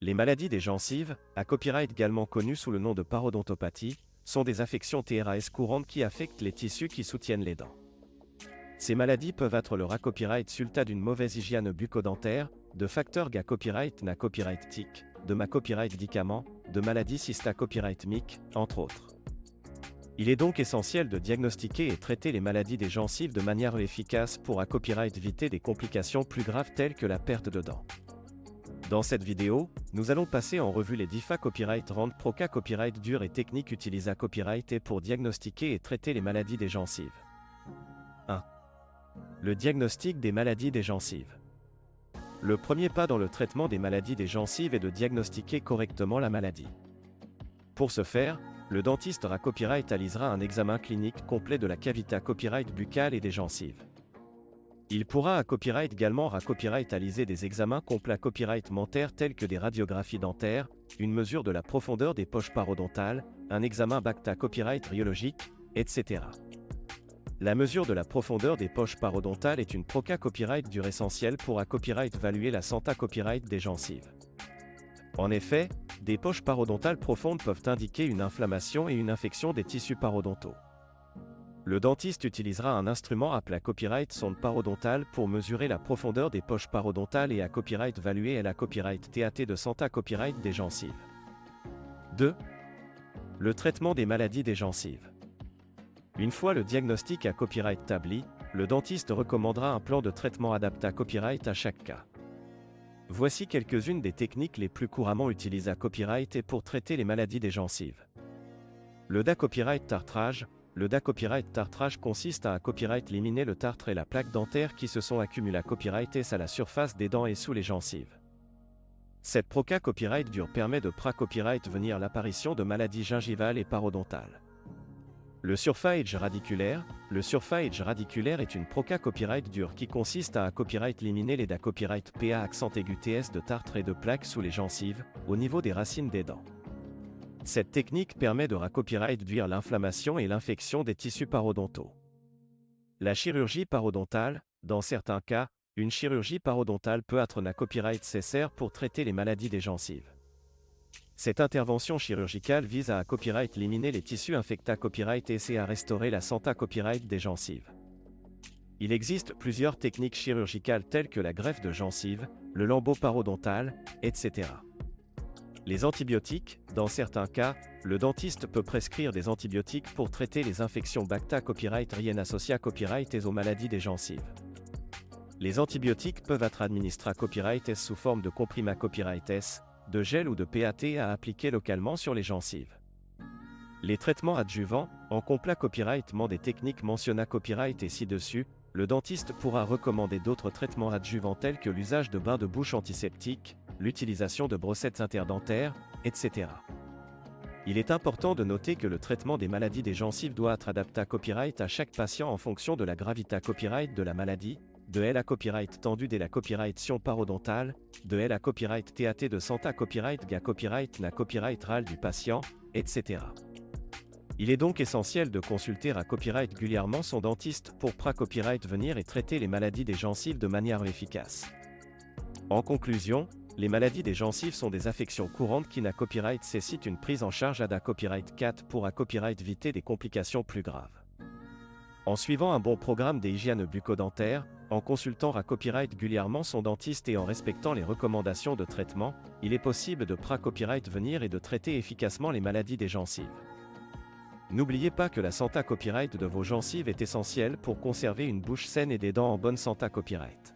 Les maladies des gencives, à copyright également connues sous le nom de parodontopathie, sont des affections TRAS courantes qui affectent les tissus qui soutiennent les dents. Ces maladies peuvent être le copyright résultat d'une mauvaise hygiène bucco-dentaire, de facteurs copyright na copyright tic, de copyright médicaments, de maladies copyright entre autres. Il est donc essentiel de diagnostiquer et traiter les maladies des gencives de manière efficace pour copyright éviter des complications plus graves telles que la perte de dents. Dans cette vidéo, nous allons passer en revue les 10 copyright rand proca copyright durs et techniques utilisées à copyright et pour diagnostiquer et traiter les maladies des gencives. 1. Le diagnostic des maladies des gencives. Le premier pas dans le traitement des maladies des gencives est de diagnostiquer correctement la maladie. Pour ce faire, le dentiste copyright réalisera un examen clinique complet de la cavité copyright buccale et des gencives. Il pourra copyright également copyright réaliser des examens complets copyright dentaires tels que des radiographies dentaires, une mesure de la profondeur des poches parodontales, un examen bacta copyright rhiologique, etc. La mesure de la profondeur des poches parodontales est une proca copyright dure essentielle pour copyright évaluer la santé copyright des gencives. En effet, des poches parodontales profondes peuvent indiquer une inflammation et une infection des tissus parodontaux. Le dentiste utilisera un instrument appelé copyright sonde parodontale pour mesurer la profondeur des poches parodontales et copyright évaluer la copyright TAT de santé copyright des gencives. 2. Le traitement des maladies des gencives. Une fois le diagnostic copyright établi, le dentiste recommandera un plan de traitement adapté à copyright à chaque cas. Voici quelques-unes des techniques les plus couramment utilisées à copyright et pour traiter les maladies des gencives. Le copyright tartrage. Le copyright tartrage consiste à copyright éliminer le tartre et la plaque dentaire qui se sont accumulés à copyright à la surface des dents et sous les gencives. Cette proca copyright dure permet de copyright venir l'apparition de maladies gingivales et parodontales. Le surface radiculaire. Le surface radiculaire est une proca copyright dure qui consiste à copyright éliminer les copyright PA accent aigu TS de tartre et de plaques sous les gencives, au niveau des racines des dents. Cette technique permet de copyright réduire l'inflammation et l'infection des tissus parodontaux. La chirurgie parodontale. Dans certains cas, une chirurgie parodontale peut être copyright nécessaire pour traiter les maladies des gencives. Cette intervention chirurgicale vise à copyright éliminer les tissus infectés copyright et à restaurer la santé copyright des gencives. Il existe plusieurs techniques chirurgicales telles que la greffe de gencives, le lambeau parodontal, etc. Les antibiotiques. Dans certains cas, le dentiste peut prescrire des antibiotiques pour traiter les infections bacta copyright rien associées copyright et aux maladies des gencives. Les antibiotiques peuvent être administrés copyright sous forme de comprimés copyright de gel ou de PAT à appliquer localement sur les gencives. Les traitements adjuvants. En complet copyright des techniques mentionnées copyright et ci-dessus, le dentiste pourra recommander d'autres traitements adjuvants tels que l'usage de bains de bouche antiseptiques, l'utilisation de brossettes interdentaires, etc. Il est important de noter que le traitement des maladies des gencives doit être adapté à copyright à chaque patient en fonction de la gravité copyright de la maladie, de la copyright tendue dès la copyright sion parodontale, de la copyright TAT de santé copyright copyright na copyright RAL du patient, etc. Il est donc essentiel de consulter copyright régulièrement son dentiste pour copyright venir et traiter les maladies des gencives de manière efficace. En conclusion, les maladies des gencives sont des affections courantes qui copyright nécessitent une prise en charge à copyright 4 pour copyright éviter des complications plus graves. En suivant un bon programme des hygiènes bucco-dentaires, en consultant copyright régulièrement son dentiste et en respectant les recommandations de traitement, il est possible de copyright venir et de traiter efficacement les maladies des gencives. N'oubliez pas que la santé copyright de vos gencives est essentielle pour conserver une bouche saine et des dents en bonne santé copyright.